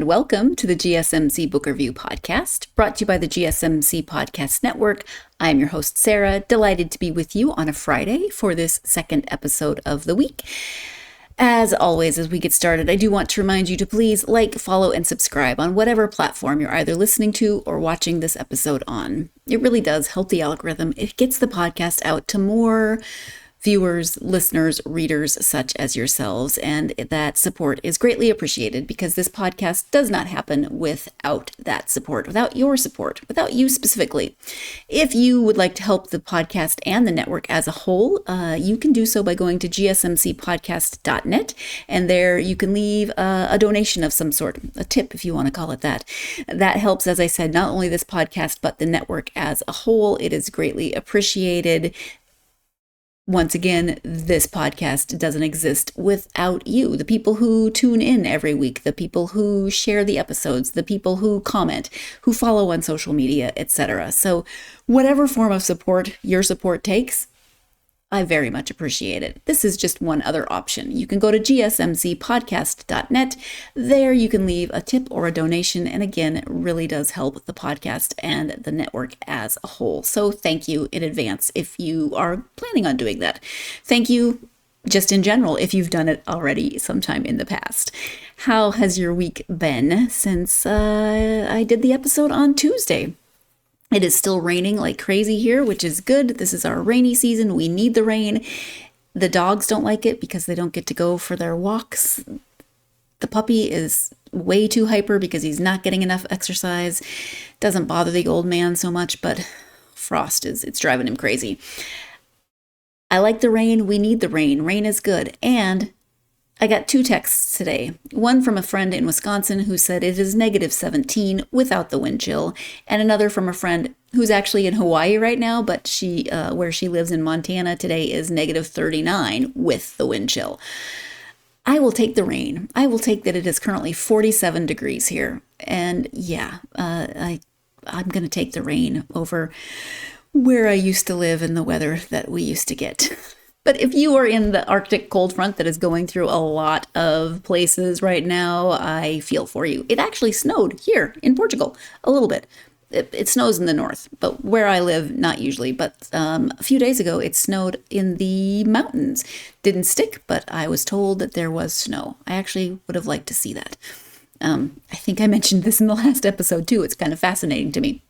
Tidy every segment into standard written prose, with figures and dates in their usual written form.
and welcome to the GSMC Book Review Podcast, brought to you by the GSMC Podcast Network. I am your host, Sarah, delighted to be with you on a Friday for this second episode of the week. As always, as we get started, I do want to remind you to please like, follow, and subscribe on whatever platform you're either listening to or watching this episode on. It really does help the algorithm. It gets the podcast out to more viewers, listeners, readers such as yourselves, and that support is greatly appreciated because this podcast does not happen without that support, without your support, without you specifically. If you would like to help the podcast and the network as a whole, you can do so by going to gsmcpodcast.net, and there you can leave a donation of some sort, a tip if you want to call it that. That helps, as I said, not only this podcast, but the network as a whole. It is greatly appreciated. Once again, this podcast doesn't exist without you, the people who tune in every week, the people who share the episodes, the people who comment, who follow on social media, etc. So whatever form of support your support takes, I very much appreciate it. This is just one other option. You can go to gsmcpodcast.net. There you can leave a tip or a donation, and again, it really does help the podcast and the network as a whole. So thank you in advance if you are planning on doing that. Thank you just in general if you've done it already sometime in the past. How has your week been since I did the episode on Tuesday? It is still raining like crazy here, which is good. This is our rainy season. We need the rain. The dogs don't like it because they don't get to go for their walks. The puppy is way too hyper because he's not getting enough exercise. Doesn't bother the old man so much, but Frost it's driving him crazy. I like the rain. We need the rain. Rain is good. And I got 2 texts today. One from a friend in Wisconsin who said it is -17 without the wind chill, and another from a friend who's actually in Hawaii right now, but she where she lives in Montana today is -39 with the wind chill. I will take the rain. I will take that it is currently 47 degrees here, and yeah, I'm going to take the rain over where I used to live and the weather that we used to get. But if you are in the Arctic cold front that is going through a lot of places right now, I feel for you. It actually snowed here in Portugal a little bit. It snows in the north, but where I live, not usually. But a few days ago, it snowed in the mountains. Didn't stick, but I was told that there was snow. I actually would have liked to see that. I think I mentioned this in the last episode too. It's kind of fascinating to me.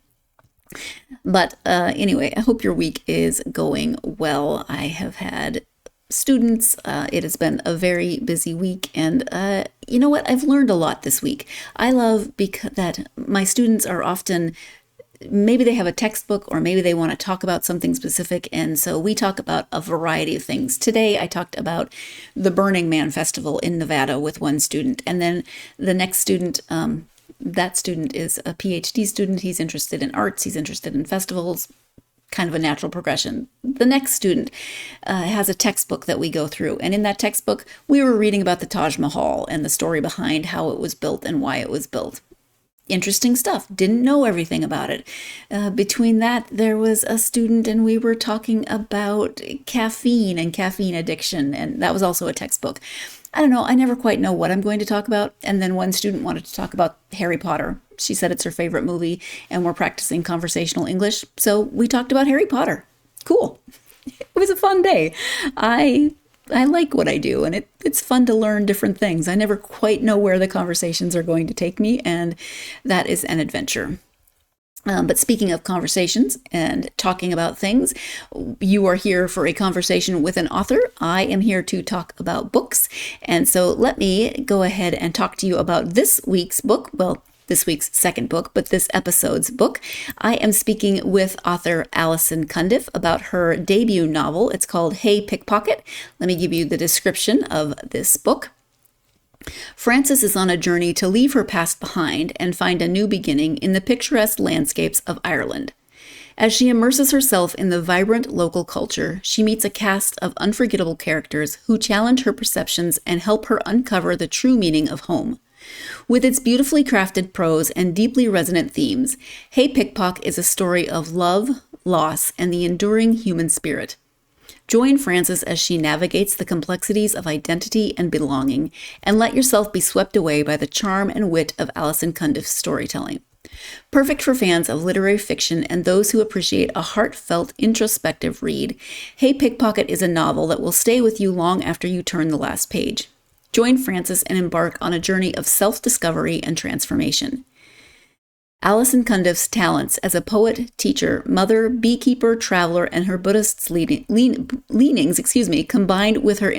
But anyway, I hope your week is going well. I have had students. It has been a very busy week. And you know what? I've learned a lot this week. I love that my students are often, maybe they have a textbook or maybe they want to talk about something specific. And so we talk about a variety of things. Today, I talked about the Burning Man Festival in Nevada with one student. And then the next student, that student is a PhD student. He's interested in arts. He's interested in festivals, kind of a natural progression. The next student has a textbook that we go through. And in that textbook, we were reading about the Taj Mahal and the story behind how it was built and why it was built. Interesting stuff. Didn't know everything about it. Between that, there was a student and we were talking about caffeine and caffeine addiction. And that was also a textbook. I don't know. I never quite know what I'm going to talk about. And then one student wanted to talk about Harry Potter. She said it's her favorite movie and we're practicing conversational English. So we talked about Harry Potter. Cool. It was a fun day. I like what I do and it's fun to learn different things. I never quite know where the conversations are going to take me, and that is an adventure. But speaking of conversations and talking about things, you are here for a conversation with an author. I am here to talk about books. And so let me go ahead and talk to you about this week's book. Well, this week's second book, but this episode's book. I am speaking with author Allison Cundiff about her debut novel. It's called Hey, Pickpocket. Let me give you the description of this book. Frances is on a journey to leave her past behind and find a new beginning in the picturesque landscapes of Ireland. As she immerses herself in the vibrant local culture, she meets a cast of unforgettable characters who challenge her perceptions and help her uncover the true meaning of home. With its beautifully crafted prose and deeply resonant themes, Hey Pickpocket is a story of love, loss, and the enduring human spirit. Join Frances as she navigates the complexities of identity and belonging, and let yourself be swept away by the charm and wit of Allison Cundiff's storytelling. Perfect for fans of literary fiction and those who appreciate a heartfelt, introspective read, Hey Pickpocket is a novel that will stay with you long after you turn the last page. Join Frances and embark on a journey of self-discovery and transformation. Allison Cundiff's talents as a poet, teacher, mother, beekeeper, traveler, and her Buddhist leanings, combined with her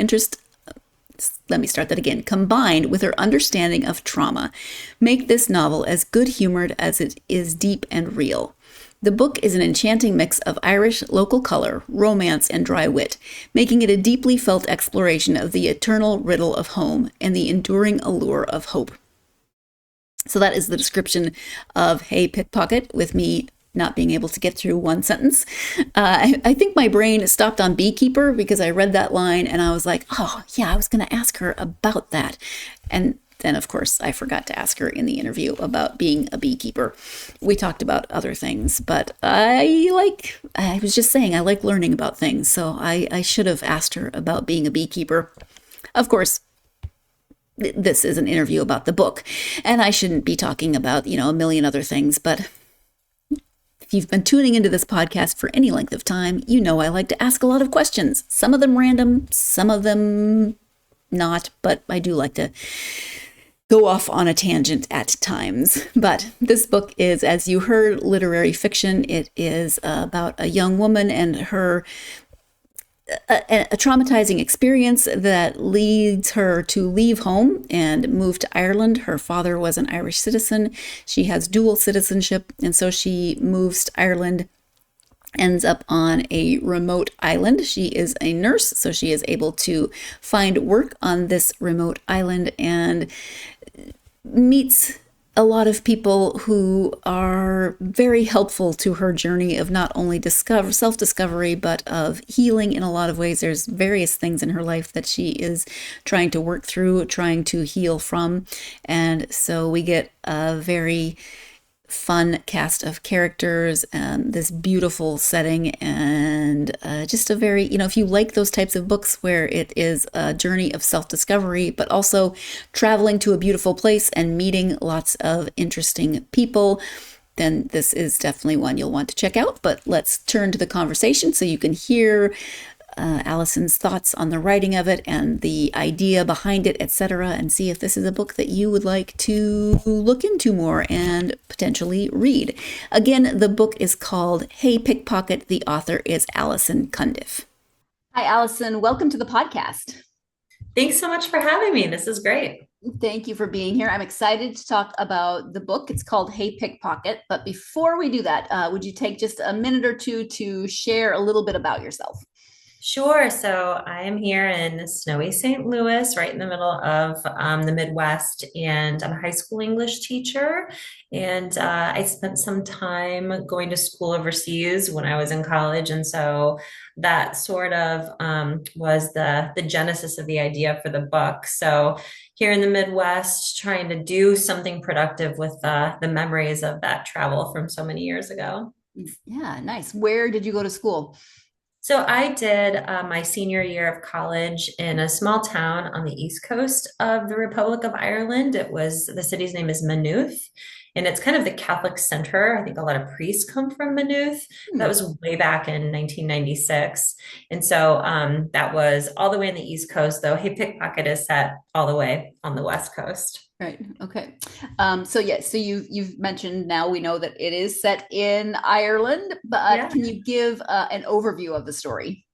combined with her understanding of trauma, make this novel as good-humored as it is deep and real. The book is an enchanting mix of Irish local color, romance, and dry wit, making it a deeply felt exploration of the eternal riddle of home and the enduring allure of hope. So that is the description of Hey Pickpocket, with me not being able to get through one sentence. I think my brain stopped on beekeeper because I read that line and I was like, oh, yeah, I was going to ask her about that. And then, of course, I forgot to ask her in the interview about being a beekeeper. We talked about other things, but I was just saying, I like learning about things. So I should have asked her about being a beekeeper. Of course, this is an interview about the book, and I shouldn't be talking about, a million other things, but if you've been tuning into this podcast for any length of time, you know I like to ask a lot of questions. Some of them random, some of them not, but I do like to go off on a tangent at times. But this book is, as you heard, literary fiction. It is about a young woman and her a traumatizing experience that leads her to leave home and move to Ireland. Her father was an Irish citizen. She has dual citizenship, and so she moves to Ireland, ends up on a remote island. She is a nurse, so she is able to find work on this remote island and meets a lot of people who are very helpful to her journey of not only self-discovery, but of healing in a lot of ways. There's various things in her life that she is trying to work through, trying to heal from. And so we get a very fun cast of characters and this beautiful setting, and just a very, if you like those types of books where it is a journey of self-discovery, but also traveling to a beautiful place and meeting lots of interesting people, then this is definitely one you'll want to check out. But let's turn to the conversation so you can hear Allison's thoughts on the writing of it and the idea behind it, etc., and see if this is a book that you would like to look into more and potentially read. Again, the book is called Hey Pickpocket. The author is Allison Cundiff. Hi, Allison. Welcome to the podcast. Thanks so much for having me. This is great. Thank you for being here. I'm excited to talk about the book. It's called Hey Pickpocket. But before we do that, would you take just a minute or two to share a little bit about yourself? Sure. So I am here in snowy St. Louis, right in the middle of the Midwest, and I'm a high school English teacher. And I spent some time going to school overseas when I was in college. And so that sort of was the genesis of the idea for the book. So here in the Midwest, trying to do something productive with the memories of that travel from so many years ago. Yeah, nice. Where did you go to school? So I did my senior year of college in a small town on the east coast of the Republic of Ireland. The city's name is Maynooth, and it's kind of the Catholic center. I think a lot of priests come from Maynooth. That was way back in 1996. And so that was all the way on the east coast, though Hey Pickpocket is set all the way on the west coast. Right. Okay. So you've mentioned, now we know that it is set in Ireland, but Can you give an overview of the story?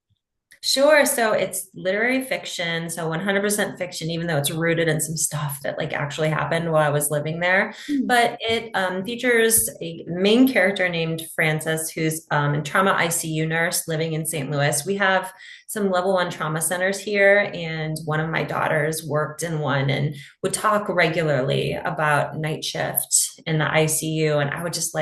Sure. So it's literary fiction, so 100% fiction, even though it's rooted in some stuff that actually happened while I was living there. But it features a main character named Frances, who's a trauma ICU nurse living in St. Louis. We have some level 1 trauma centers here, and one of my daughters worked in one and would talk regularly about night shift in the ICU. And I would just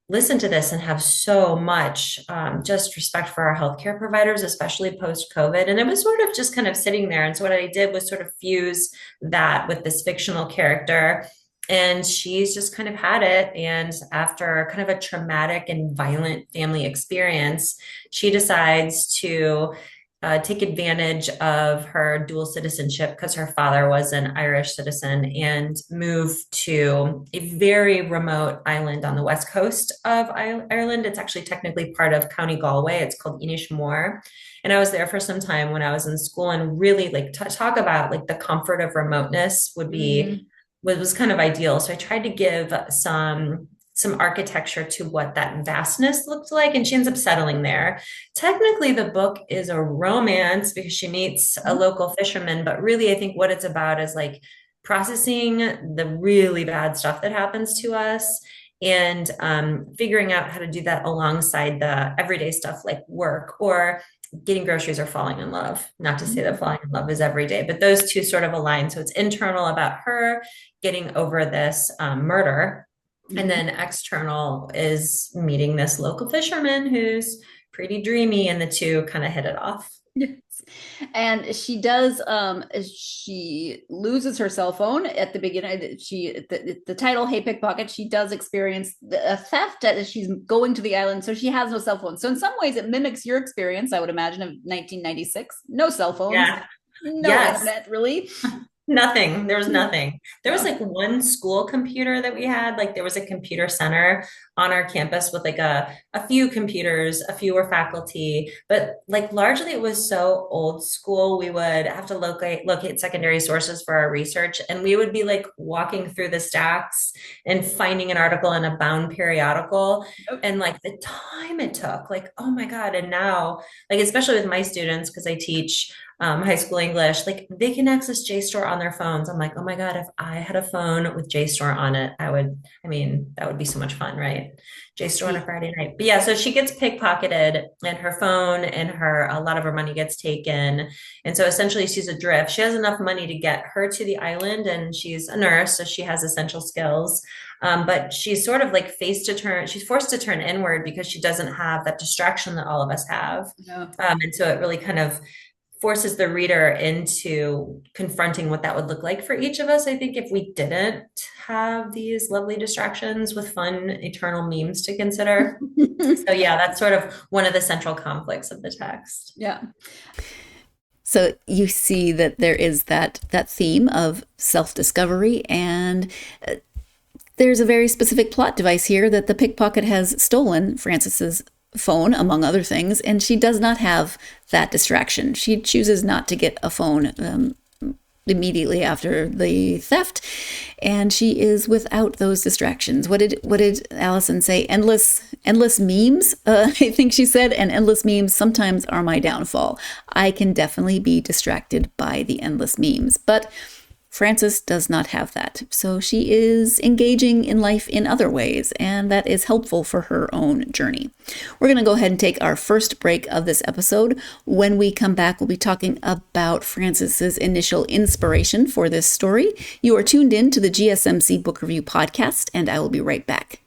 listen to this and have so much just respect for our healthcare providers, especially post-COVID. And it was sort of just kind of sitting there. And so what I did was sort of fuse that with this fictional character And she's just kind of had it. And after kind of a traumatic and violent family experience, she decides to take advantage of her dual citizenship because her father was an Irish citizen and move to a very remote island on the west coast of Ireland. It's actually technically part of County Galway. It's called Inishmore. And I was there for some time when I was in school, and really like talk about like the comfort of remoteness would be was kind of ideal. So I tried to give some architecture to what that vastness looked like, and she ends up settling there. Technically, the book is a romance because she meets a local fisherman, but really, I think what it's about is like processing the really bad stuff that happens to us and figuring out how to do that alongside the everyday stuff like work or getting groceries or falling in love. Not to say that falling in love is every day, but those two sort of align. So it's internal about her getting over this murder. And then external is meeting this local fisherman who's pretty dreamy, and the two kind of hit it off. Yes. And she does, she loses her cell phone at the beginning. The title, Hey Pickpocket, she does experience a theft as she's going to the island. So she has no cell phone. So in some ways it mimics your experience, I would imagine, of 1996. No cell phones, no internet, really. Nothing. There was nothing. There was like one school computer that we had. Like there was a computer center on our campus with like a few computers, a few were faculty, but like largely it was so old school. We would have to locate secondary sources for our research. And we would be like walking through the stacks and finding an article in a bound periodical. And like the time it took, like, oh my God. And now, like, especially with my students, because I teach high school English, like they can access JSTOR on their phones. I'm like, oh my God, if I had a phone with JSTOR on it, that would be so much fun, right? JSTOR on a Friday night. But yeah, so she gets pickpocketed and her phone and a lot of her money gets taken. And so essentially she's adrift. She has enough money to get her to the island, and she's a nurse, so she has essential skills. But she's sort of like she's forced to turn inward because she doesn't have that distraction that all of us have. No. And so it really kind of forces the reader into confronting what that would look like for each of us. I think if we didn't have these lovely distractions with fun eternal memes to consider. So yeah, that's sort of one of the central conflicts of the text. Yeah. So you see that there is that theme of self-discovery, and there's a very specific plot device here that the pickpocket has stolen Frances's phone, among other things, and she does not have that distraction. She chooses not to get a phone immediately after the theft, and she is without those distractions. What did Allison say? Endless memes, I think she said, and endless memes sometimes are my downfall. I can definitely be distracted by the endless memes, but Frances does not have that. So she is engaging in life in other ways, and that is helpful for her own journey. We're going to go ahead and take our first break of this episode. When we come back, we'll be talking about Frances's initial inspiration for this story. You are tuned in to the GSMC Book Review Podcast, and I will be right back.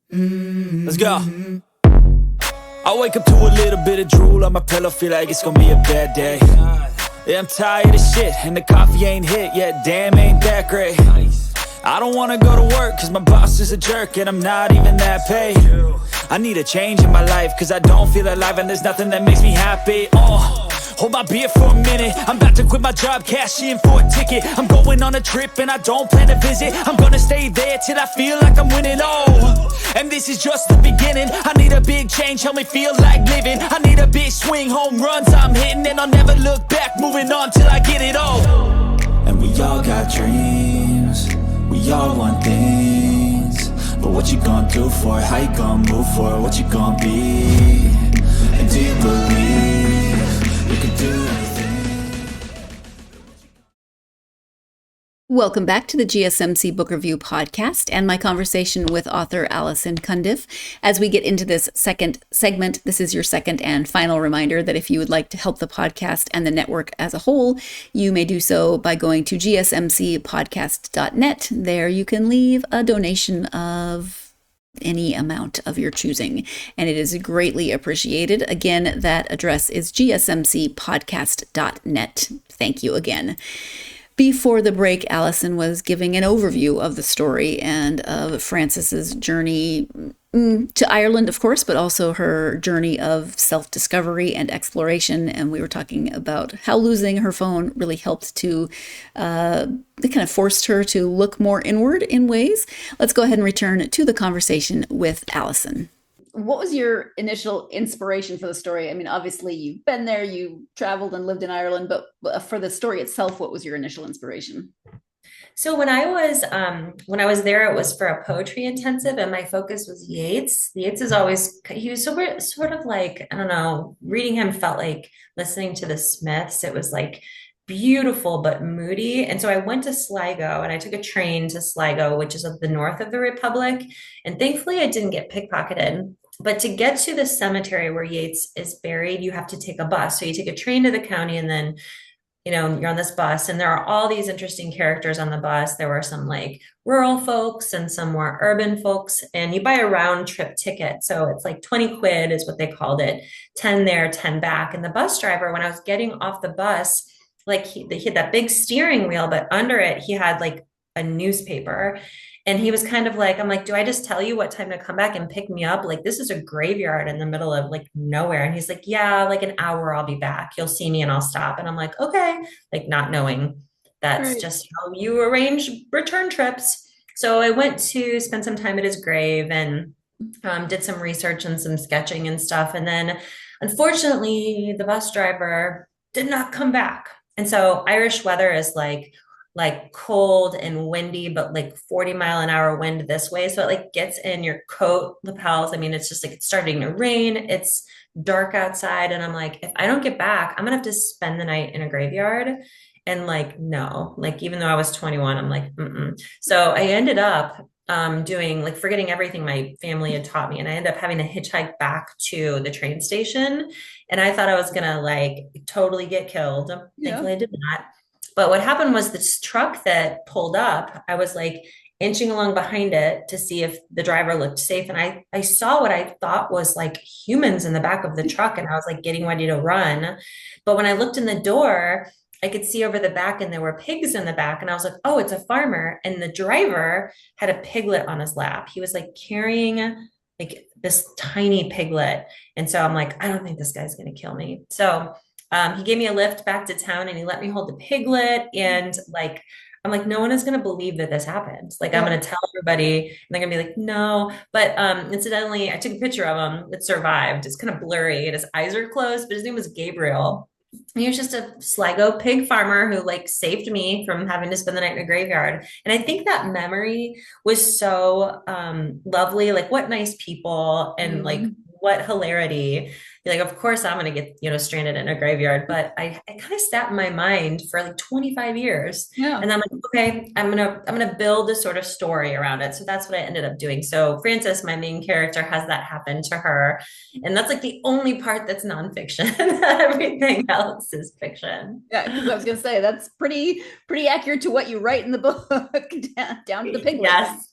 Let's go. I wake up to a little bit of drool on my pillow, feel like it's gonna be a bad day. Yeah, I'm tired of shit, and the coffee ain't hit yet, damn, ain't that great. I don't wanna go to work, cause my boss is a jerk, and I'm not even that paid. I need a change in my life, cause I don't feel alive, and there's nothing that makes me happy. Hold my beer for a minute, I'm about to quit my job, cash in for a ticket. I'm going on a trip and I don't plan to visit. I'm gonna stay there till I feel like I'm winning, and this is just the beginning. I need a big change, help me feel like living. I need a big swing, home runs I'm hitting, and I'll never look back, moving on till I get it all. And we all got dreams, we all want things, but what you gonna do for it? How you gonna move for it? What you gonna be? And do you believe you can do anything? Welcome back to the GSMC Book Review Podcast and my conversation with author Allison Cundiff. As we get into this second segment, this is your second and final reminder that if you would like to help the podcast and the network as a whole, you may do so by going to gsmcpodcast.net. There you can leave a donation of any amount of your choosing, and it is greatly appreciated. Again, that address is gsmcpodcast.net. Thank you again. Before the break, Allison was giving an overview of the story and of Frances's journey to Ireland, of course, but also her journey of self-discovery and exploration. And we were talking about how losing her phone really helped to, it kind of forced her to look more inward in ways. Let's go ahead and return to the conversation with Allison. What was your initial inspiration for the story? I mean, obviously you've been there, you traveled and lived in Ireland, but for the story itself, what was your initial inspiration? So when I was there, it was for a poetry intensive, and my focus was Yeats. Yeats is always, he was sort of like, I don't know, reading him felt like listening to the Smiths. It was like beautiful but moody. And so I went to Sligo, and I took a train to Sligo, which is of the north of the Republic. And thankfully I didn't get pickpocketed. But to get to the cemetery where Yeats is buried, you have to take a bus. So you take a train to the county, and then you're on this bus, and there are all these interesting characters on the bus. There were some like rural folks and some more urban folks, and you buy a round trip ticket. So it's like 20 quid is what they called it, 10 there, 10 back. And the bus driver, when I was getting off the bus, like he had that big steering wheel, but under it, he had like a newspaper. And he was kind of like, I'm like, do I just tell you what time to come back and pick me up? Like, this is a graveyard in the middle of like nowhere. And he's like, yeah, like an hour, I'll be back. You'll see me and I'll stop. And I'm like, okay, like not knowing that's just how you arrange return trips. So I went to spend some time at his grave and did some research and some sketching and stuff. And then unfortunately, the bus driver did not come back. And so Irish weather is like cold and windy, but like 40-mile-an-hour wind this way. So it like gets in your coat lapels. I mean, it's just like it's starting to rain. It's dark outside. And I'm like, if I don't get back, I'm gonna have to spend the night in a graveyard. And like, no, like, even though I was 21, I'm like, mm-mm. So I ended up doing like forgetting everything my family had taught me. And I ended up having to hitchhike back to the train station. And I thought I was gonna like totally get killed. Yeah. Thankfully I did not. But what happened was this truck that pulled up, I was like inching along behind it to see if the driver looked safe. And I saw what I thought was like humans in the back of the truck. And I was like getting ready to run. But when I looked in the door, I could see over the back and there were pigs in the back. And I was like, oh, it's a farmer. And the driver had a piglet on his lap. He was like carrying like this tiny piglet. And so I'm like, I don't think this guy's going to kill me. So he gave me a lift back to town, and he let me hold the piglet. And like, I'm like, no one is going to believe that this happened. Like, I'm going to tell everybody, and they're going to be like, no. But incidentally, I took a picture of him. It survived. It's kind of blurry, and his eyes are closed, but his name was Gabriel. He was just a Sligo pig farmer who like saved me from having to spend the night in a graveyard. And I think that memory was so lovely. Like, what nice people, and like what hilarity. Like, of course I'm going to get, stranded in a graveyard, but I kind of sat in my mind for like 25 years. Yeah. And I'm like, okay, I'm going to build a sort of story around it. So that's what I ended up doing. So Frances, my main character, has that happen to her. And that's like the only part that's nonfiction. Everything else is fiction. Yeah. Cause I was going to say, that's pretty accurate to what you write in the book down to the piglet. Yes.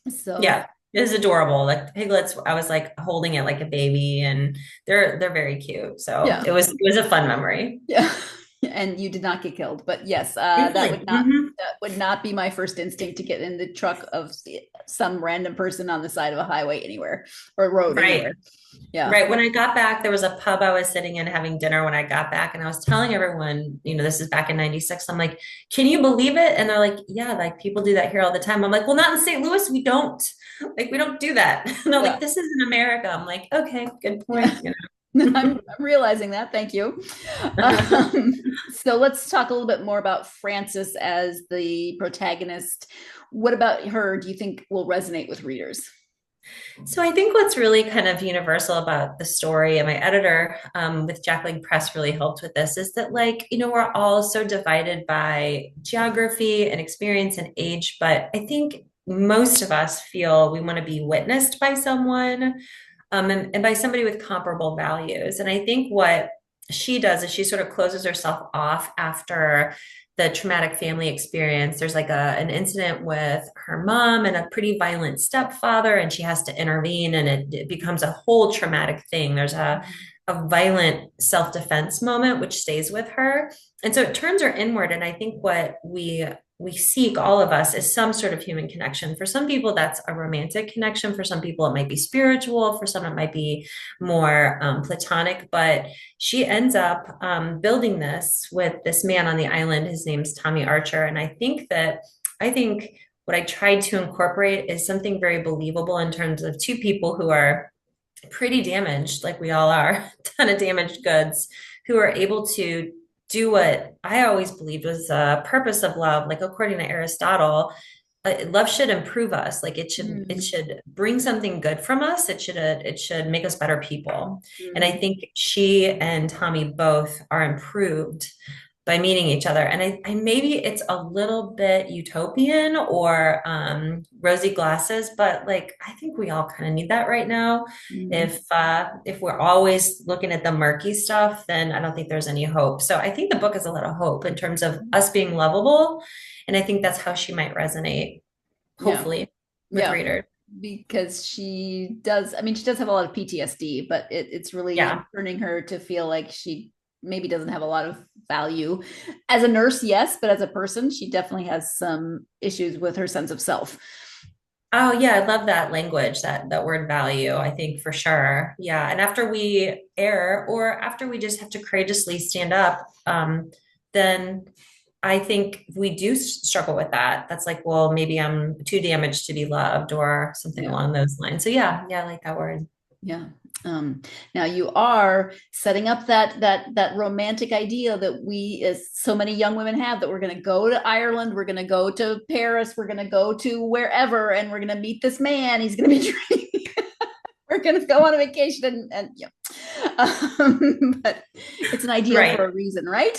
So yeah. It is adorable. Like piglets, I was like holding it like a baby, and they're very cute. So yeah. It was a fun memory. Yeah. And you did not get killed, but yes, that would not be my first instinct to get in the truck of some random person on the side of a highway anywhere or road. Right. Anywhere. Yeah. Right. When I got back, there was a pub I was sitting in having dinner when I got back, and I was telling everyone, this is back in 96. I'm like, can you believe it? And they're like, yeah, like people do that here all the time. I'm like, well, not in St. Louis. We don't do that. And they're like, this is in America. I'm like, okay, good point. I'm realizing that. Thank you. So let's talk a little bit more about Frances as the protagonist. What about her do you think will resonate with readers? So I think what's really kind of universal about the story, and my editor with Jackling Press really helped with this, is that we're all so divided by geography and experience and age. But I think most of us feel we want to be witnessed by someone and by somebody with comparable values. And I think what she does is she sort of closes herself off after the traumatic family experience. There's like an incident with her mom and a pretty violent stepfather, and she has to intervene, and it becomes a whole traumatic thing. There's a violent self-defense moment which stays with her. And so it turns her inward. And I think what we seek, all of us, is some sort of human connection. For some people, that's a romantic connection. For some people, it might be spiritual. For some, it might be more platonic. But she ends up building this with this man on the island. His name's Tommy Archer. And I think what I tried to incorporate is something very believable in terms of two people who are pretty damaged, like we all are, a ton of damaged goods, who are able to do what I always believed was the purpose of love. Like according to Aristotle, love should improve us. Like it should bring something good from us. It should make us better people. And I think she and Tommy both are improved by meeting each other. And I maybe it's a little bit utopian or rosy glasses, but like I think we all kind of need that right now. If we're always looking at the murky stuff, then I don't think there's any hope. So I think the book has a lot of hope in terms of us being lovable. And I think that's how she might resonate, hopefully, with readers. Because she does have a lot of PTSD, but it's really turning her to feel like she maybe doesn't have a lot of value as a nurse, yes, but as a person, she definitely has some issues with her sense of self. Oh yeah, I love that language, that word value, I think for sure. Yeah. And after we err, or after we just have to courageously stand up, then I think we do struggle with that. That's like, well, maybe I'm too damaged to be loved or something along those lines. So yeah, I like that word. Yeah. Now you are setting up that romantic idea that we, as so many young women have, that we're going to go to Ireland, we're going to go to Paris, we're going to go to wherever, and we're going to meet this man. He's going to be drinking. We're going to go on a vacation and but it's an ideal for a reason, right?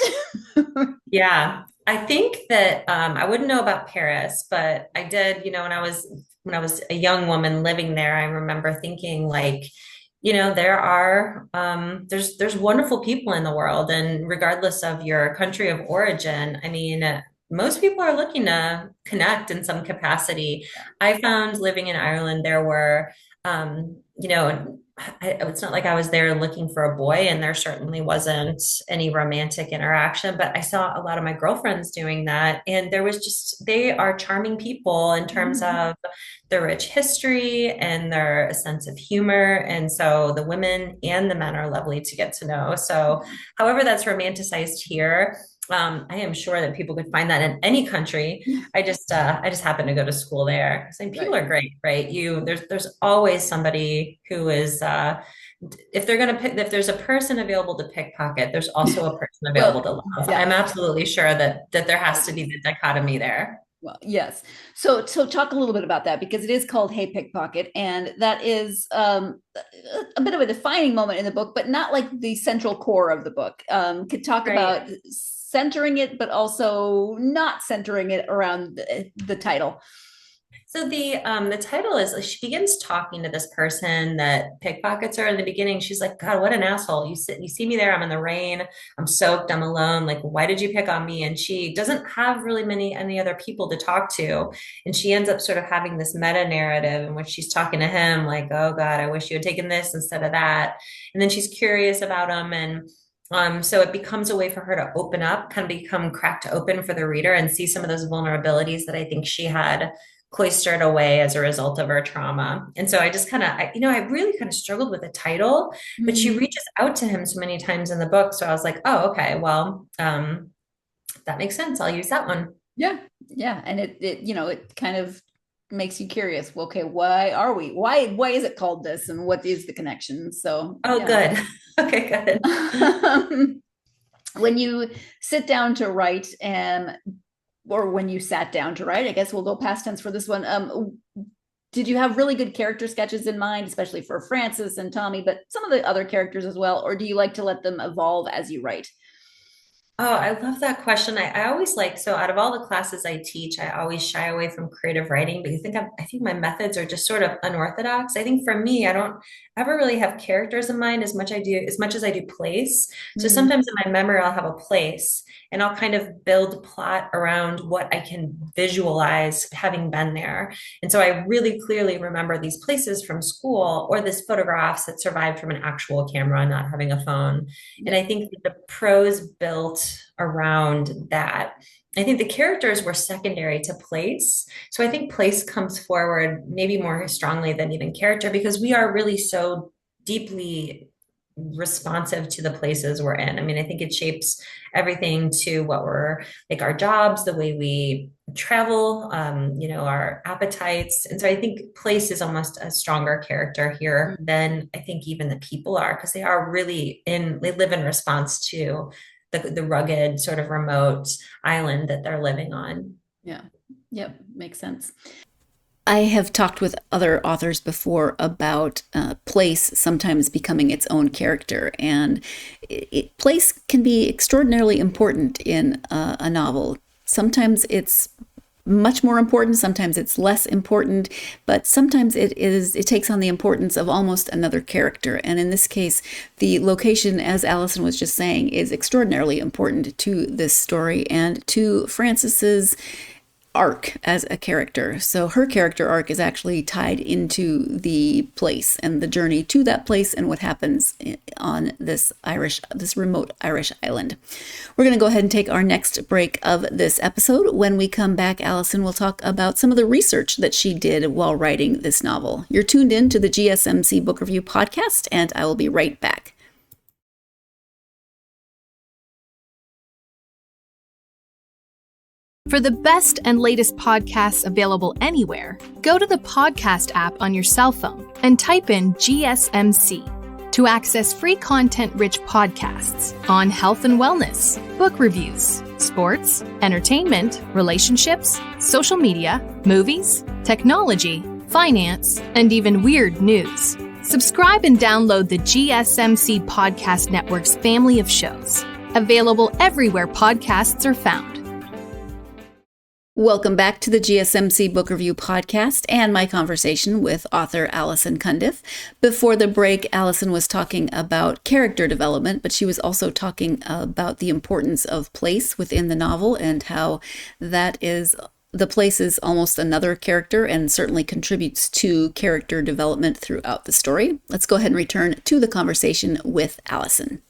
Yeah. I think that I wouldn't know about Paris, but I did, when I was a young woman living there, I remember thinking like, there are, there's wonderful people in the world, and regardless of your country of origin, I mean, most people are looking to connect in some capacity. I found living in Ireland, there were, it's not like I was there looking for a boy, and there certainly wasn't any romantic interaction, but I saw a lot of my girlfriends doing that. And they are charming people in terms of their rich history and their sense of humor. And so the women and the men are lovely to get to know. So however that's romanticized here, I am sure that people could find that in any country. I just happen to go to school there. So people are great, right? There's always somebody who is, if there's a person available to pickpocket, there's also a person available to love. I'm absolutely sure that there has to be the dichotomy there. Well, yes. So talk a little bit about that, because it is called Hey Pickpocket, and that is a bit of a defining moment in the book, but not like the central core of the book. Could talk about centering it, but also not centering it around the title. So the title is, she begins talking to this person that pickpockets her in the beginning. She's like, God, what an asshole. You see me there. I'm in the rain. I'm soaked. I'm alone. Like, why did you pick on me? And she doesn't have really any other people to talk to. And she ends up sort of having this meta narrative in which she's talking to him like, oh God, I wish you had taken this instead of that. And then she's curious about him. And so it becomes a way for her to open up, kind of become cracked open for the reader and see some of those vulnerabilities that I think she had cloistered away as a result of her trauma. And so I just I really kind of struggled with the title, but she reaches out to him so many times in the book. So I was like, oh, okay, well, that makes sense. I'll use that one. Yeah. Yeah. And it kind of makes you curious. Well, okay, why is it called this? And what is the connection? So, good. Okay, good. When you sit down to write or when you sat down to write, I guess we'll go past tense for this one. Did you have really good character sketches in mind, especially for Francis and Tommy, but some of the other characters as well? Or do you like to let them evolve as you write? Oh, I love that question. I always like, so out of all the classes I teach, I always shy away from creative writing because I think my methods are just sort of unorthodox. I think for me, I don't ever really have characters in mind as much as I do place. So Mm, sometimes in my memory, I'll have a place and I'll kind of build plot around what I can visualize having been there. And so I really clearly remember these places from school or these photographs that survived from an actual camera, not having a phone. And yeah. I think that the prose built around that. I think the characters were secondary to place. So I think place comes forward maybe more strongly than even character because we are really so deeply responsive to the places we're in. I mean, I think it shapes everything to what we're like our jobs, the way we travel, our appetites. And so I think place is almost a stronger character here than I think even the people are because they live in response to the rugged sort of remote island that they're living on. Yeah. Yep. Makes sense. I have talked with other authors before about place sometimes becoming its own character, and place can be extraordinarily important in a novel. Sometimes it's much more important, sometimes it's less important, but sometimes it takes on the importance of almost another character. And in this case, the location, as Allison was just saying, is extraordinarily important to this story and to Frances's arc as a character. So her character arc is actually tied into the place and the journey to that place and what happens on this remote Irish island. We're going to go ahead and take our next break of this episode. When we come back, Allison will talk about some of the research that she did while writing this novel. You're tuned in to the GSMC Book Review Podcast, and I will be right back. For the best and latest podcasts available anywhere, go to the podcast app on your cell phone and type in GSMC to access free content-rich podcasts on health and wellness, book reviews, sports, entertainment, relationships, social media, movies, technology, finance, and even weird news. Subscribe and download the GSMC Podcast Network's family of shows, available everywhere podcasts are found. Welcome back to the GSMC Book Review Podcast and my conversation with author Allison Cundiff. Before the break, Allison was talking about character development, but she was also talking about the importance of place within the novel and how the place is almost another character and certainly contributes to character development throughout the story. Let's go ahead and return to the conversation with Allison.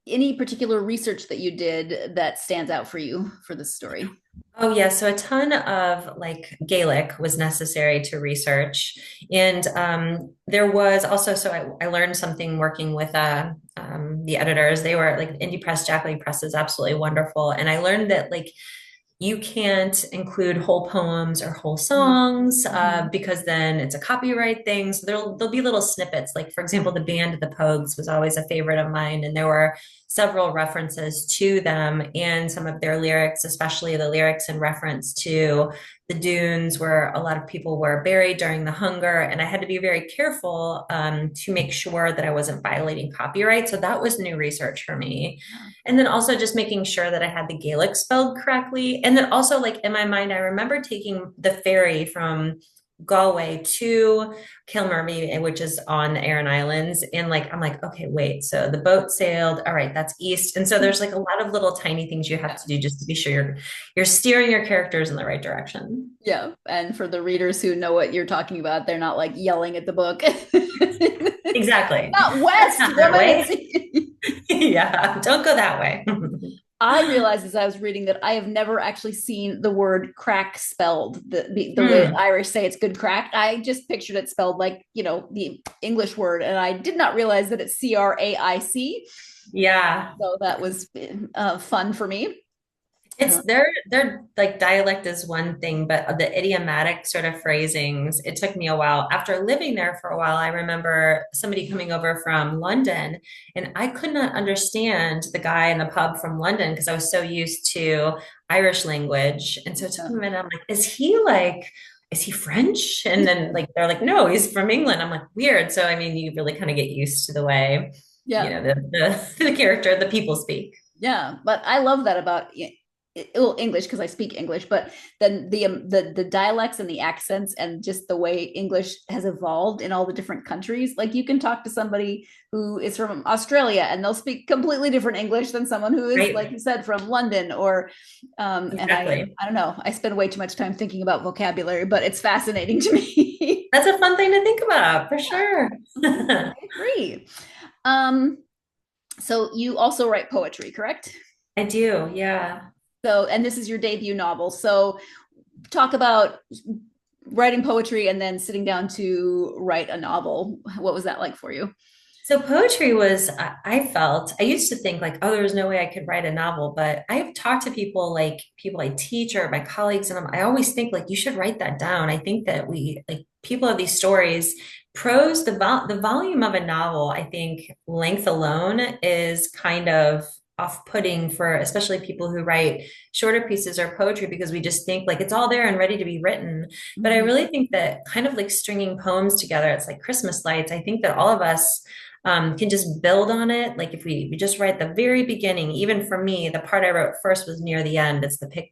Any particular research that you did that stands out for you for this story? Oh yeah, so a ton of Gaelic was necessary to research, and there was also I learned something working with the editors. They were Indie Press, Jack Lee Press is absolutely wonderful, and I learned that you can't include whole poems or whole songs because then it's a copyright thing. So there'll be little snippets. Like, for example, the band The Pogues was always a favorite of mine. And there were several references to them and some of their lyrics, especially the lyrics in reference to the dunes where a lot of people were buried during the hunger. And I had to be very careful to make sure that I wasn't violating copyright. So that was new research for me. And then also just making sure that I had the Gaelic spelled correctly. And then also in my mind, I remember taking the ferry from Galway to Kilmermy, which is on the Aran Islands. And I'm like, okay, wait, so the boat sailed. All right, that's east. And so there's a lot of little tiny things you have to do just to be sure you're steering your characters in the right direction. Yeah. And for the readers who know what you're talking about, they're not yelling at the book. Exactly. Not west. Not that way. Yeah, don't go that way. I realized as I was reading that I have never actually seen the word crack spelled the way Irish say it's good crack. I just pictured it spelled the English word, and I did not realize that it's CRAIC. Yeah. So that was fun for me. It's their dialect is one thing, but the idiomatic sort of phrasings, it took me a while. After living there for a while, I remember somebody coming over from London and I could not understand the guy in the pub from London because I was so used to Irish language. And so it took me a minute. I'm like, is he French? And then they're like, no, he's from England. I'm like, weird. So, I mean, you really kind of get used to the way, the character, the people speak. Yeah, but I love that about well, English because I speak English, but then the dialects and the accents and just the way English has evolved in all the different countries. Like you can talk to somebody who is from Australia and they'll speak completely different English than someone who is, Right. like you said, from London or and Exactly. I don't know. I spend way too much time thinking about vocabulary, but it's fascinating to me. That's a fun thing to think about for sure. I agree. Um, so you also write poetry, correct? I do, yeah. So, and this is your debut novel. So, talk about writing poetry and then sitting down to write a novel. What was that like for you? So poetry was, I felt, I used to think like, oh, there was no way I could write a novel, but I've talked to people like people I teach or my colleagues, and I always think like, you should write that down. I think that we, like people have these stories, prose, the volume of a novel, I think length alone is kind of off-putting for especially people who write shorter pieces or poetry because we just think like it's all there and ready to be written. But I really think that kind of like stringing poems together, it's like Christmas lights. I think that all of us can just build on it. Like if we just write the very beginning, even for me, the part I wrote first was near the end. It's the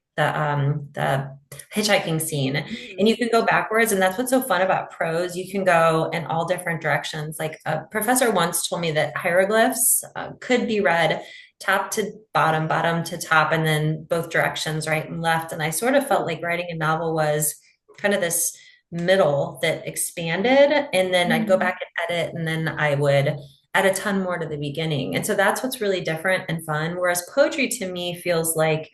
hitchhiking scene, and you can go backwards. And that's what's so fun about prose. You can go in all different directions. Like a professor once told me that hieroglyphs could be read top to bottom, bottom to top, and then both directions, right and left. And I sort of felt like writing a novel was kind of this middle that expanded, and then I'd go back and edit, and then I would add a ton more to the beginning. And so that's what's really different and fun. Whereas poetry to me feels like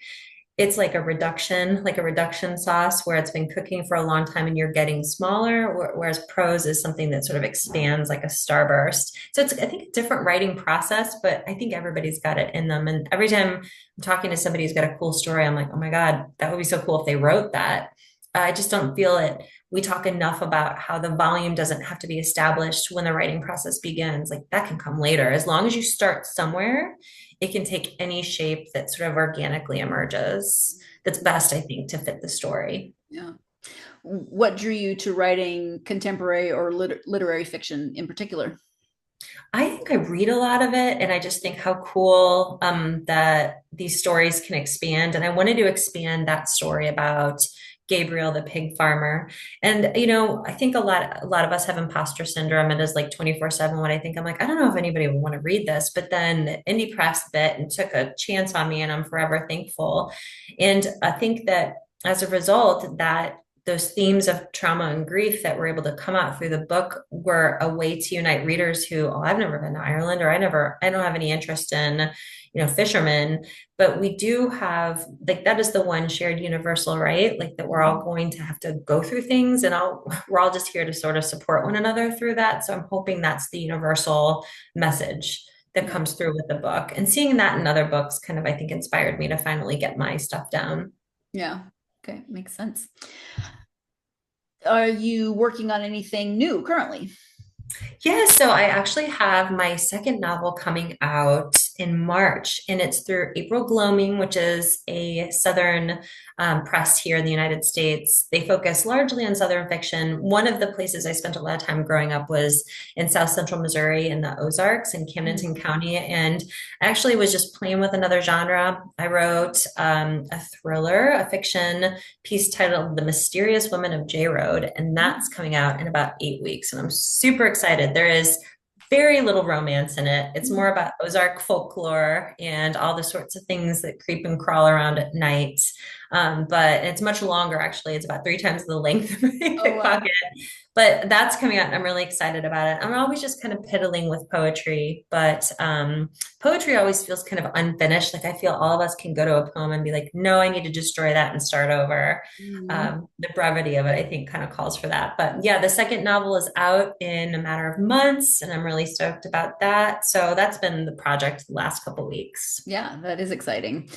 it's like a reduction sauce where it's been cooking for a long time and you're getting smaller, whereas prose is something that sort of expands like a starburst. So it's, I think, a different writing process, but I think everybody's got it in them. And every time I'm talking to somebody who's got a cool story, I'm like, oh my God, that would be so cool if they wrote that. I just don't feel it. We talk enough about how the volume doesn't have to be established when the writing process begins. Like that can come later. As long as you start somewhere, it can take any shape that sort of organically emerges. That's best, I think, to fit the story. Yeah. What drew you to writing contemporary or literary fiction in particular? I think I read a lot of it, and I just think how cool that these stories can expand. And I wanted to expand that story about Gabriel, the pig farmer. And, you know, I think a lot of us have imposter syndrome. It is like 24/7 what I think. I'm like, I don't know if anybody would want to read this, but then Indie Press bit and took a chance on me, and I'm forever thankful. And I think that as a result, that those themes of trauma and grief that were able to come out through the book were a way to unite readers who, oh, I've never been to Ireland, or I don't have any interest in, you know, fishermen, but we do have, like, that is the one shared universal, right? Like that we're all going to have to go through things, and we're all just here to sort of support one another through that. So I'm hoping that's the universal message that comes through with the book, and seeing that in other books kind of, I think, inspired me to finally get my stuff down. Yeah. Okay. Makes sense. Are you working on anything new currently? Yeah, so I actually have my second novel coming out in March, and it's through April Gloaming, which is a Southern press here in the United States. They focus largely on Southern fiction. One of the places I spent a lot of time growing up was in South Central Missouri in the Ozarks in Camden County, and I actually was just playing with another genre. I wrote a thriller, a fiction piece titled The Mysterious Women of J Road, and that's coming out in about 8 weeks, and I'm super excited. There is very little romance in it. It's more about Ozark folklore and all the sorts of things that creep and crawl around at night. But it's much longer, actually. It's about 3 times the length of Pickpocket. Wow. But that's coming out, and I'm really excited about it. I'm always just kind of piddling with poetry, but poetry always feels kind of unfinished. Like I feel all of us can go to a poem and be like, no, I need to destroy that and start over. The brevity of it, I think, kind of calls for that. But yeah, the second novel is out in a matter of months, and I'm really stoked about that. So that's been the project the last couple of weeks. Yeah, that is exciting.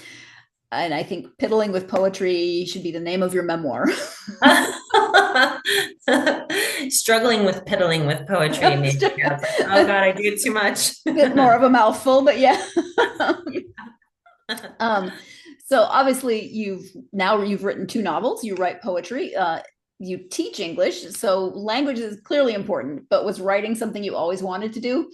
And I think piddling with poetry should be the name of your memoir. Struggling with piddling with poetry. Maybe. Oh God, I do too much. A bit more of a mouthful, but yeah. So obviously you've written 2 novels, you write poetry, you teach English. So language is clearly important, but was writing something you always wanted to do?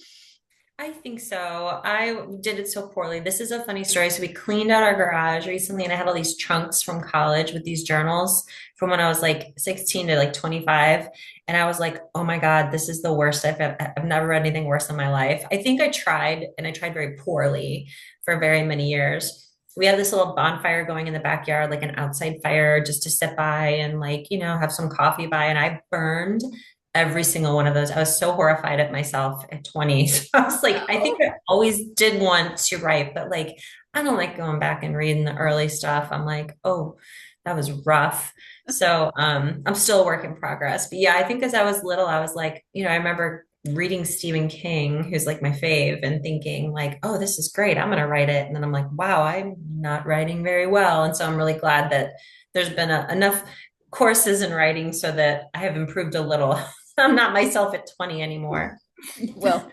I think so. I did it so poorly. This is a funny story. So we cleaned out our garage recently, and I had all these chunks from college with these journals from when I was like 16 to like 25. And I was like, oh my God, this is the worst. I've never read anything worse in my life. I think I tried, and I tried very poorly for very many years. We had this little bonfire going in the backyard, like an outside fire, just to sit by and like, have some coffee by. And I burned every single one of those. I was so horrified at myself at 20. So I was like, I think I always did want to write, but like, I don't like going back and reading the early stuff. I'm like, oh, that was rough. So I'm still a work in progress. But yeah, I think as I was little, I was like, I remember reading Stephen King, who's like my fave, and thinking like, oh, this is great. I'm going to write it. And then I'm like, wow, I'm not writing very well. And so I'm really glad that there's been enough courses in writing so that I have improved a little. I'm not myself at 20 anymore. Well,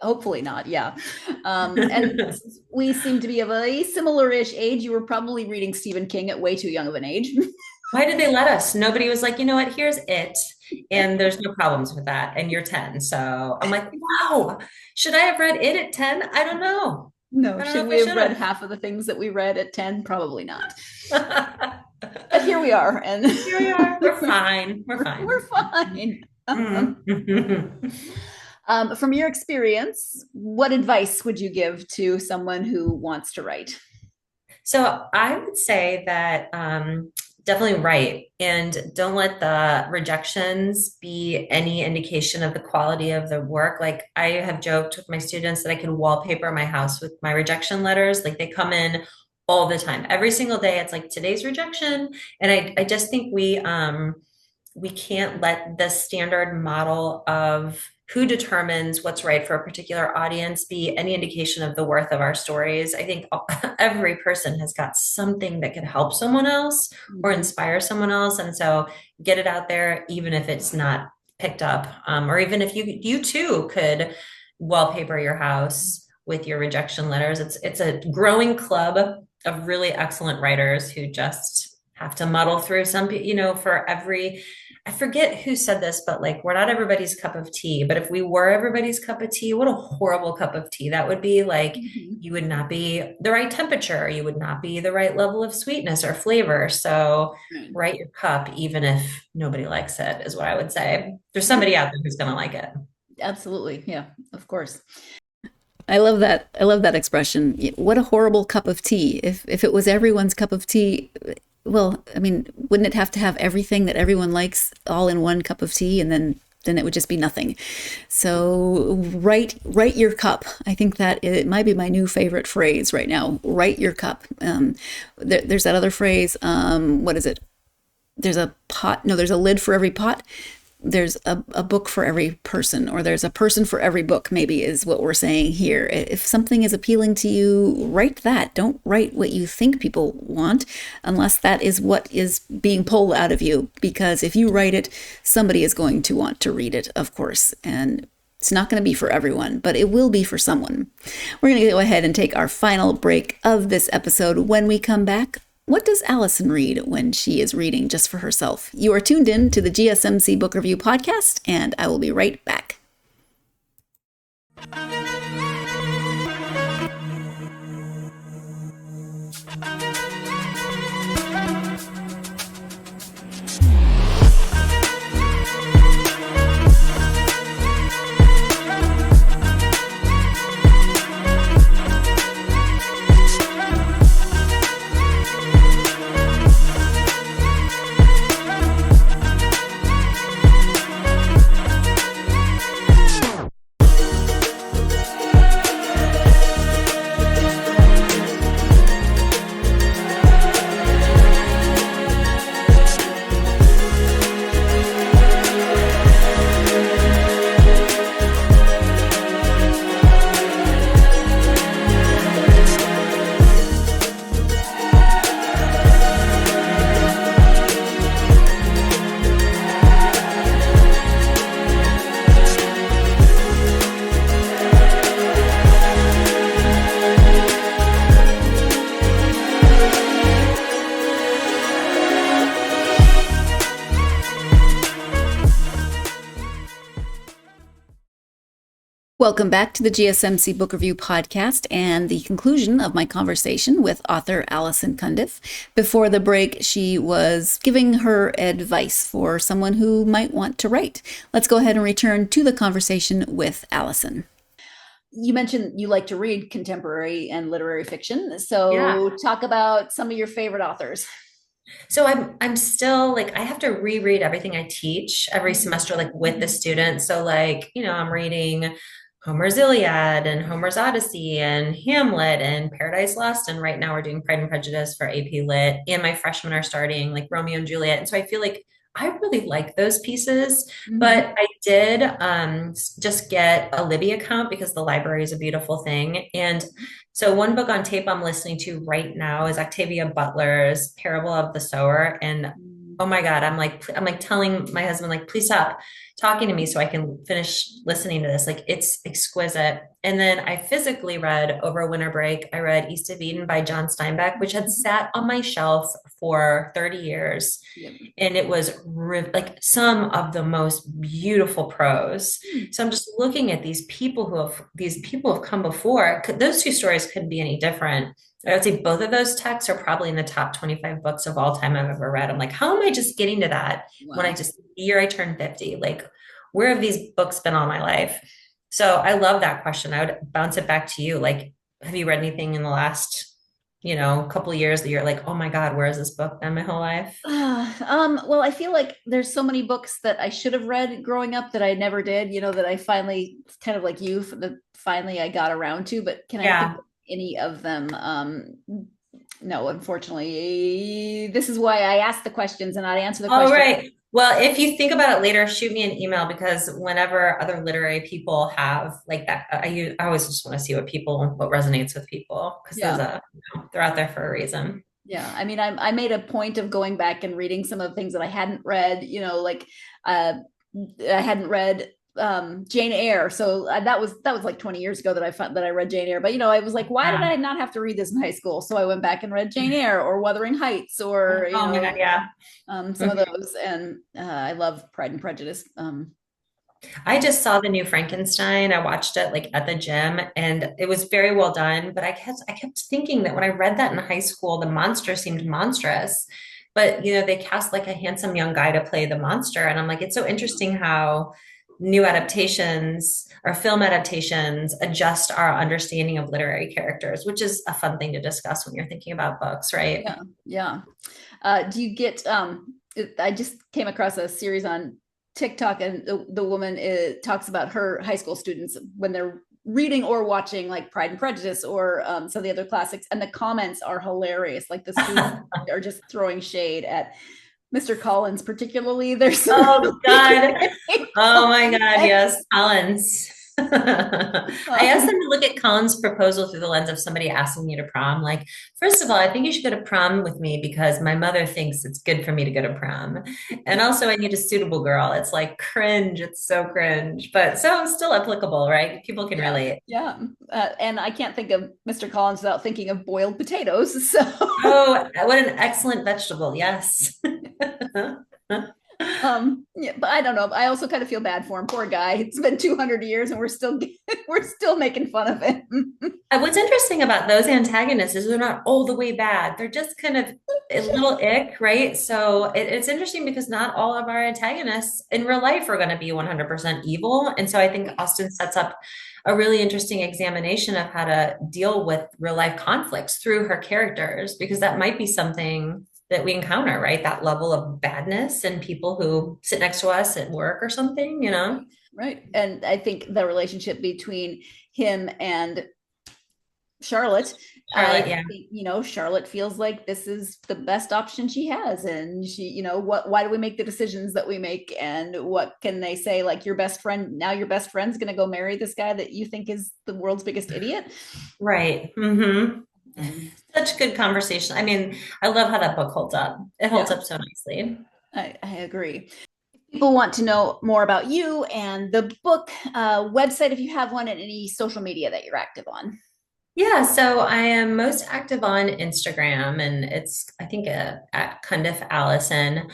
hopefully not. Yeah. And we seem to be of a similar-ish age. You were probably reading Stephen King at way too young of an age. Why did they let us? Nobody was like, you know what, here's it. And there's no problems with that. And you're 10. So I'm like, wow, should I have read it at 10? I don't know. No, should we have read half of the things that we read at 10? Probably not. But here we are. And here we are. We're fine. We're fine. We're fine. From your experience, what advice would you give to someone who wants to write? So I would say that definitely write, and don't let the rejections be any indication of the quality of the work. Like I have joked with my students that I can wallpaper my house with my rejection letters. Like they come in all the time, every single day. It's like today's rejection. And I just think we can't let the standard model of who determines what's right for a particular audience be any indication of the worth of our stories. I think every person has got something that could help someone else or inspire someone else. And so get it out there, even if it's not picked up, or even if you too could wallpaper your house with your rejection letters. It's a growing club of really excellent writers who just have to muddle through for every, I forget who said this, but like, we're not everybody's cup of tea, but if we were everybody's cup of tea, what a horrible cup of tea that would be. Like, you would not be the right temperature. You would not be the right level of sweetness or flavor. So write your cup, even if nobody likes it, is what I would say. There's somebody out there who's going to like it. Absolutely. Yeah, of course. I love that. I love that expression. What a horrible cup of tea. If it was everyone's cup of tea, well, I mean, wouldn't it have to have everything that everyone likes all in one cup of tea, and then it would just be nothing. So write your cup. I think that it might be my new favorite phrase right now. Write your cup. There's that other phrase. What is it? There's a pot. No, there's a lid for every pot. There's a book for every person, or there's a person for every book, maybe is what we're saying here. If something is appealing to you, write that. Don't write what you think people want, unless that is what is being pulled out of you. Because if you write it, somebody is going to want to read it, of course. And it's not going to be for everyone, but it will be for someone. We're going to go ahead and take our final break of this episode. When we come back, what does Allison read when she is reading just for herself? You are tuned in to the GSMC Book Review Podcast, and I will be right back. Welcome back to the GSMC Book Review Podcast and the conclusion of my conversation with author Allison Cundiff. Before the break, she was giving her advice for someone who might want to write. Let's go ahead and return to the conversation with Allison. You mentioned you like to read contemporary and literary fiction. So talk about some of your favorite authors. So I'm still like, I have to reread everything I teach every semester, like with the students. So like, I'm reading Homer's Iliad and Homer's Odyssey and Hamlet and Paradise Lost. And right now we're doing Pride and Prejudice for AP Lit. And my freshmen are starting like Romeo and Juliet. And so I feel like I really like those pieces, but I did just get a Libby account because the library is a beautiful thing. And so one book on tape I'm listening to right now is Octavia Butler's Parable of the Sower. And oh my God, I'm like telling my husband, like, please stop talking to me so I can finish listening to this. Like, it's exquisite. And then I physically read over winter break, I read East of Eden by John Steinbeck, which had sat on my shelf for 30 years. Yep. And it was like some of the most beautiful prose. So I'm just looking at these people who have come before. Those two stories couldn't be any different. I would say both of those texts are probably in the top 25 books of all time I've ever read. I'm like, how am I just getting to that when the year I turned 50? Like, where have these books been all my life? So I love that question. I would bounce it back to you. Like, have you read anything in the last, couple of years that you're like, oh my God, where has this book been my whole life? Well, I feel like there's so many books that I should have read growing up that I never did, that I finally, kind of like you, that finally I got around to, but can I think of any of them? No, unfortunately. This is why I ask the questions and not answer the questions. Oh, right. Well, if you think about it later, shoot me an email, because whenever other literary people have like that, I always just want to see what resonates with people, because they're out there for a reason. Yeah. I mean, I made a point of going back and reading some of the things that I hadn't read, I hadn't read Jane Eyre. So that was like 20 years ago that I read Jane Eyre. But I was like, why did I not have to read this in high school? So I went back and read Jane Eyre or Wuthering Heights or some of those. And I love Pride and Prejudice. I just saw the new Frankenstein. I watched it like at the gym, and it was very well done. But I kept thinking that when I read that in high school, the monster seemed monstrous. But they cast like a handsome young guy to play the monster, and I'm like, it's so interesting how new adaptations or film adaptations adjust our understanding of literary characters, which is a fun thing to discuss when you're thinking about books, right? Yeah. Do you get, I just came across a series on TikTok, and the woman talks about her high school students when they're reading or watching like Pride and Prejudice or some of the other classics, and the comments are hilarious. Like the students are just throwing shade at Mr. Collins, particularly. There's oh God. Oh my God. Yes. Collins. I asked them to look at Collins' proposal through the lens of somebody asking you to prom. Like, first of all, I think you should go to prom with me because my mother thinks it's good for me to go to prom. And also I need a suitable girl. It's like cringe. It's so cringe, but so still applicable, right? People can relate. Yeah. And I can't think of Mr. Collins without thinking of boiled potatoes. So. Oh, what an excellent vegetable. Yes. But I don't know. I also kind of feel bad for him. Poor guy. It's been 200 years and we're still making fun of it. What's interesting about those antagonists is they're not all the way bad. They're just kind of a little ick, right? So it's interesting because not all of our antagonists in real life are going to be 100% evil. And so I think Austen sets up a really interesting examination of how to deal with real life conflicts through her characters, because that might be something that we encounter, right? That level of badness in people who sit next to us at work or something, Right. And I think the relationship between him and Charlotte, Charlotte feels like this is the best option she has. And she, why do we make the decisions that we make? And what can they say? Like, your best friend's going to go marry this guy that you think is the world's biggest idiot. Right. Mm-hmm. Such good conversation. I mean, I love how that book holds up. It holds up so nicely. I agree. People want to know more about you and the book, website, if you have one, and any social media that you're active on. Yeah, so I am most active on Instagram, and it's, I think, at Cundiff Allison.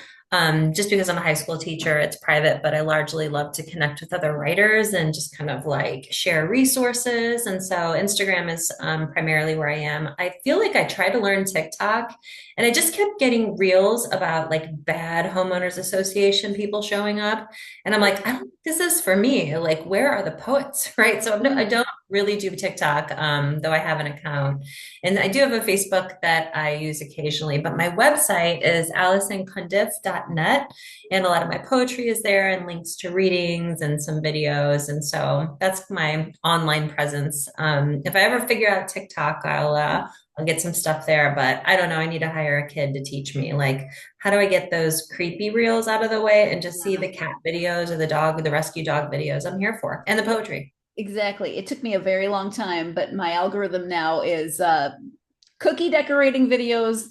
Just because I'm a high school teacher, it's private, but I largely love to connect with other writers and just kind of like share resources. And so Instagram is primarily where I am. I feel like I tried to learn TikTok and I just kept getting reels about like bad homeowners association people showing up. And I'm like, I don't think this is for me. Like, where are the poets? Right. So I don't really do TikTok, though I have an account. And I do have a Facebook that I use occasionally, but my website is allisoncundiff.net. And a lot of my poetry is there and links to readings and some videos. And so that's my online presence. If I ever figure out TikTok, I'll get some stuff there, but I don't know. I need to hire a kid to teach me. Like, how do I get those creepy reels out of the way and just see the cat videos or the rescue dog videos I'm here for, and the poetry. Exactly. It took me a very long time, but my algorithm now is cookie decorating videos,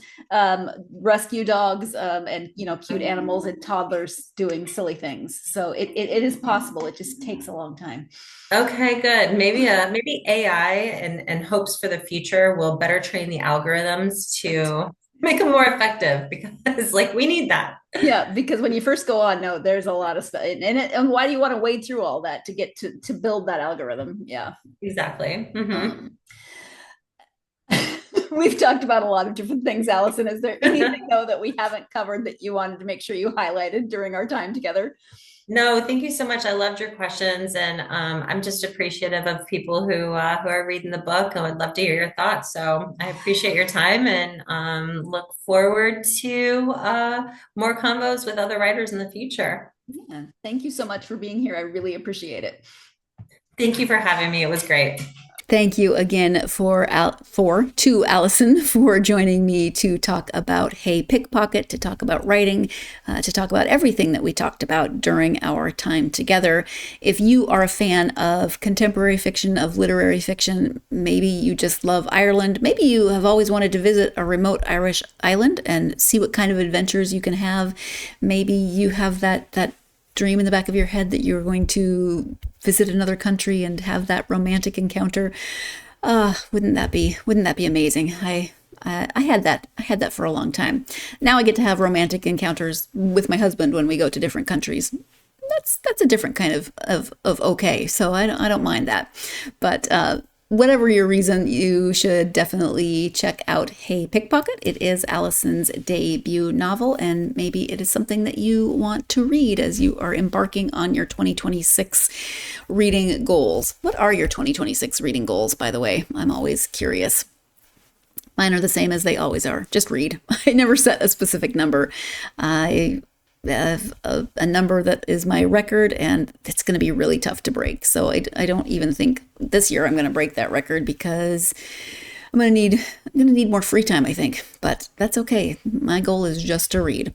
rescue dogs, and cute animals and toddlers doing silly things. So it is possible. It just takes a long time. Okay, good. Maybe AI and hopes for the future will better train the algorithms to make them more effective, because like we need that. Yeah, because when you first go on, no, there's a lot of stuff, and why do you want to wade through all that to get to build that algorithm? Yeah, exactly. Mm-hmm. We've talked about a lot of different things, Allison. Is there anything though that we haven't covered that you wanted to make sure you highlighted during our time together? No, thank you so much. I loved your questions, and I'm just appreciative of people who are reading the book. I would love to hear your thoughts. So I appreciate your time, and look forward to more convos with other writers in the future. Yeah, thank you so much for being here. I really appreciate it. Thank you for having me. It was great. Thank you again to Allison for joining me to talk about Hey Pickpocket, to talk about writing, to talk about everything that we talked about during our time together. If you are a fan of contemporary fiction, of literary fiction, maybe you just love Ireland, maybe you have always wanted to visit a remote Irish island and see what kind of adventures you can have. Maybe you have that dream in the back of your head that you're going to visit another country and have that romantic encounter. Wouldn't that be amazing? I had that for a long time. Now I get to have romantic encounters with my husband when we go to different countries. That's a different kind of okay. So I don't mind that. But whatever your reason, you should definitely check out Hey Pickpocket. It is Allison's debut novel, and maybe it is something that you want to read as you are embarking on your 2026 reading goals. What are your 2026 reading goals, by the way? I'm always curious. Mine are the same as they always are. Just read. I never set a specific number. I have a number that is my record, and it's going to be really tough to break. So I don't even think this year I'm going to break that record, because I'm going to need more free time, I think. But that's okay. My goal is just to read,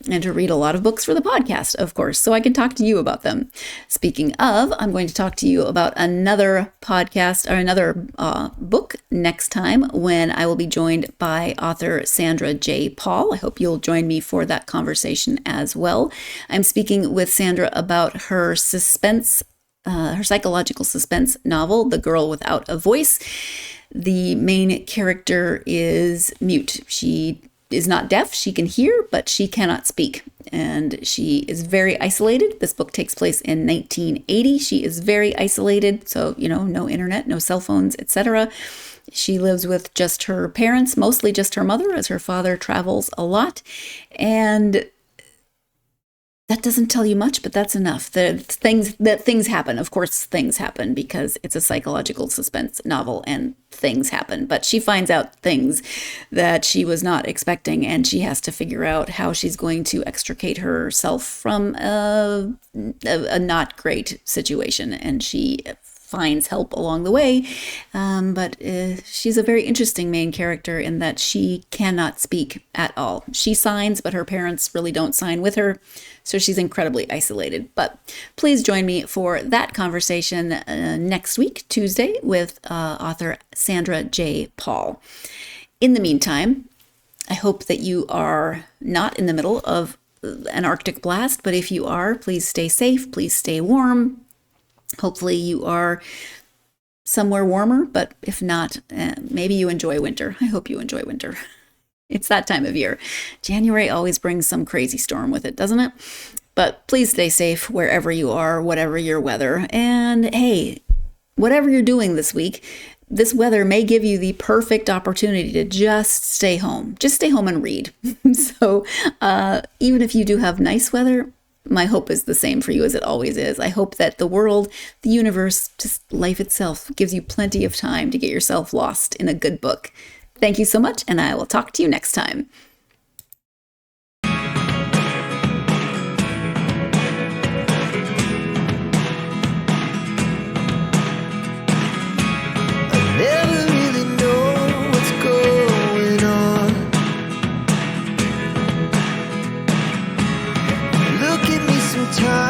and to read a lot of books for the podcast, of course, so I can talk to you about them. Speaking of, I'm going to talk to you about another podcast or another book next time, when I will be joined by author Sandra J. Paul. I hope you'll join me for that conversation as well. I'm speaking with Sandra about her psychological suspense novel, The Girl Without a Voice. The main character is mute. She is not deaf. She can hear, but she cannot speak. And she is very isolated. This book takes place in 1980. She is very isolated. So, no internet, no cell phones, etc. She lives with just her parents, mostly just her mother, as her father travels a lot. And that doesn't tell you much, but that's enough. Things happen. Of course, things happen, because it's a psychological suspense novel and things happen. But she finds out things that she was not expecting, and she has to figure out how she's going to extricate herself from a not great situation. And she finds help along the way. But she's a very interesting main character in that she cannot speak at all. She signs, but her parents really don't sign with her. So she's incredibly isolated. But please join me for that conversation next week, Tuesday, with author Sandra J. Paul. In the meantime, I hope that you are not in the middle of an Arctic blast, but if you are, please stay safe, please stay warm. Hopefully you are somewhere warmer, but if not, maybe you enjoy winter. I hope you enjoy winter. It's that time of year. January always brings some crazy storm with it, doesn't it? But please stay safe wherever you are, whatever your weather. And hey, whatever you're doing this week, this weather may give you the perfect opportunity to just stay home. Just stay home and read. So even if you do have nice weather, my hope is the same for you as it always is. I hope that the world, the universe, just life itself gives you plenty of time to get yourself lost in a good book. Thank you so much, and I will talk to you next time. Never really know what's going on. Look at me sometimes.